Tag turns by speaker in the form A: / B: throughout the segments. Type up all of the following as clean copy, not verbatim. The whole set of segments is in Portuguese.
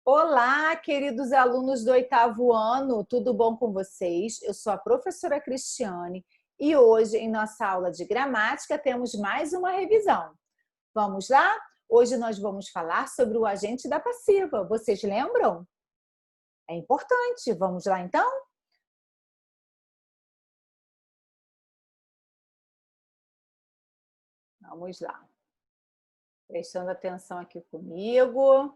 A: Olá, queridos alunos do 8º ano, tudo bom com vocês? Eu sou a professora Cristiane e hoje, em nossa aula de gramática, temos mais uma revisão. Vamos lá? Hoje nós vamos falar sobre o agente da passiva. Vocês lembram? É importante. Vamos lá, então? Vamos lá. Prestando atenção aqui comigo.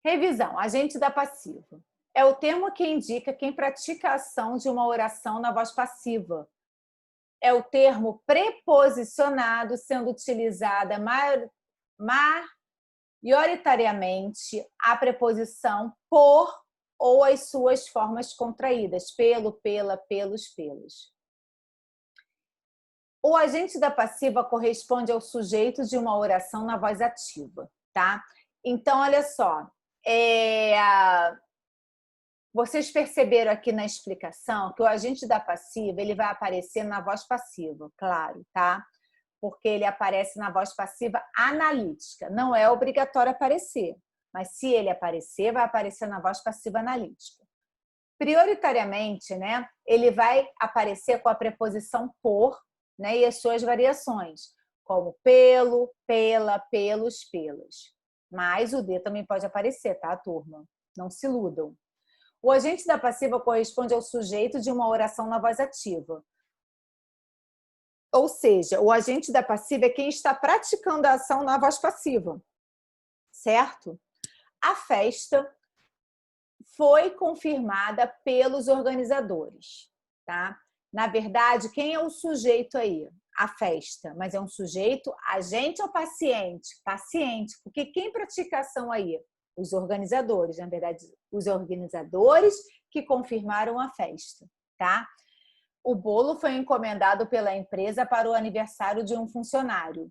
A: Revisão, agente da passiva. É o termo que indica quem pratica a ação de uma oração na voz passiva. É o termo preposicionado, sendo utilizada maioritariamente a preposição por ou as suas formas contraídas, pelo, pela, pelos, pelos. O agente da passiva corresponde ao sujeito de uma oração na voz ativa, tá? Então, olha só, vocês perceberam aqui na explicação que o agente da passiva ele vai aparecer na voz passiva, claro, tá? Porque ele aparece na voz passiva analítica. Não é obrigatório aparecer, mas se ele aparecer, vai aparecer na voz passiva analítica. Prioritariamente, né, ele vai aparecer com a preposição por, né, e as suas variações, como pelo, pela, pelos, pelas. Mas o D também pode aparecer, tá, turma? Não se iludam. O agente da passiva corresponde ao sujeito de uma oração na voz ativa. Ou seja, o agente da passiva é quem está praticando a ação na voz passiva, certo? A festa foi confirmada pelos organizadores, tá? Na verdade, quem é o sujeito aí? A festa, mas é um sujeito agente ou paciente? Paciente, porque quem pratica a ação aí? Os organizadores, na verdade, os organizadores que confirmaram a festa, tá? O bolo foi encomendado pela empresa para o aniversário de um funcionário.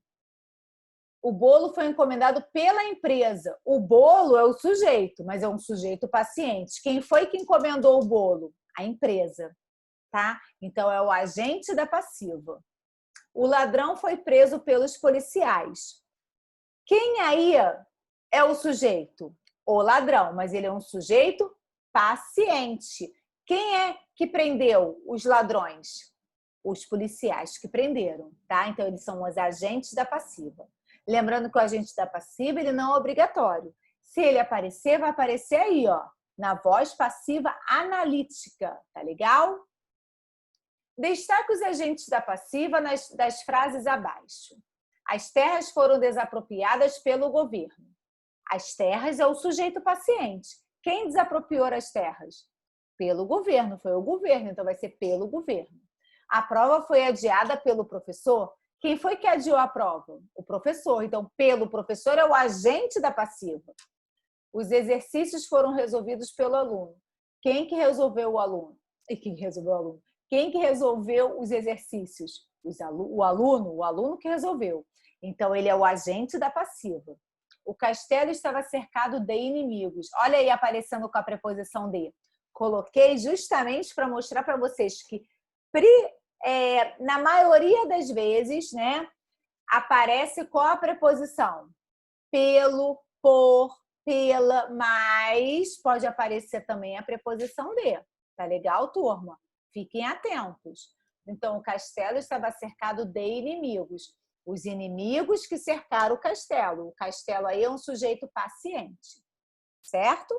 A: O bolo foi encomendado pela empresa. O bolo é o sujeito, mas é um sujeito paciente. Quem foi que encomendou o bolo? A empresa, tá? Então, é o agente da passiva. O ladrão foi preso pelos policiais. Quem aí é o sujeito? O ladrão, mas ele é um sujeito paciente. Quem é que prendeu os ladrões? Os policiais que prenderam, tá? Então, eles são os agentes da passiva. Lembrando que o agente da passiva, ele não é obrigatório. Se ele aparecer, vai aparecer aí, ó, na voz passiva analítica, tá legal? Destaque os agentes da passiva das frases abaixo. As terras foram desapropriadas pelo governo. As terras é o sujeito paciente. Quem desapropriou as terras? Pelo governo, foi o governo, então vai ser pelo governo. A prova foi adiada pelo professor. Quem foi que adiou a prova? O professor. Então, pelo professor é o agente da passiva. Os exercícios foram resolvidos pelo aluno. Quem que resolveu o aluno? Quem que resolveu os exercícios? O aluno que resolveu. Então, ele é o agente da passiva. O castelo estava cercado de inimigos. Olha aí aparecendo com a preposição de. Coloquei justamente para mostrar para vocês que na maioria das vezes, né, aparece qual a preposição? Pelo, por, pela, mas pode aparecer também a preposição de. Tá legal, turma? Fiquem atentos. Então, o castelo estava cercado de inimigos. Os inimigos que cercaram o castelo. O castelo aí é um sujeito paciente, certo?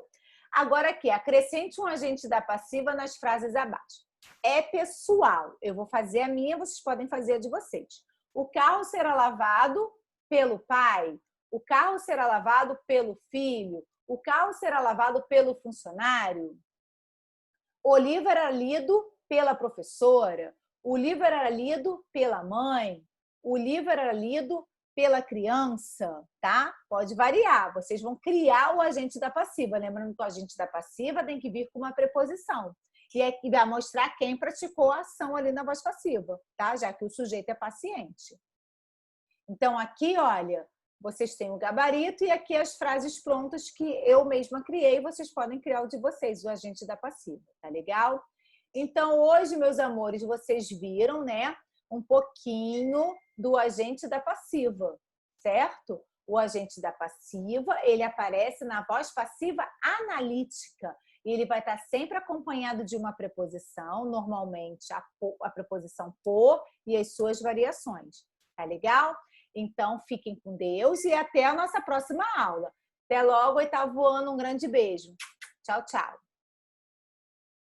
A: Agora aqui, acrescente um agente da passiva nas frases abaixo. É pessoal. Eu vou fazer a minha, vocês podem fazer a de vocês. O carro será lavado pelo pai. O carro será lavado pelo filho. O carro será lavado pelo funcionário. O livro era lido pela professora. O livro era lido pela mãe. O livro era lido pela criança, tá? Pode variar. Vocês vão criar o agente da passiva. Lembrando que o agente da passiva tem que vir com uma preposição. E é que vai mostrar quem praticou a ação ali na voz passiva, tá? Já que o sujeito é paciente. Então, aqui, olha, vocês têm o gabarito e aqui as frases prontas que eu mesma criei. Vocês podem criar o de vocês, o agente da passiva, tá legal? Então, hoje, meus amores, vocês viram, né? Um pouquinho do agente da passiva, certo? O agente da passiva, ele aparece na voz passiva analítica. E ele vai estar sempre acompanhado de uma preposição, normalmente a preposição por e as suas variações. Tá legal? Então, fiquem com Deus e até a nossa próxima aula. Até logo, 8º ano. Um grande beijo. Tchau, tchau.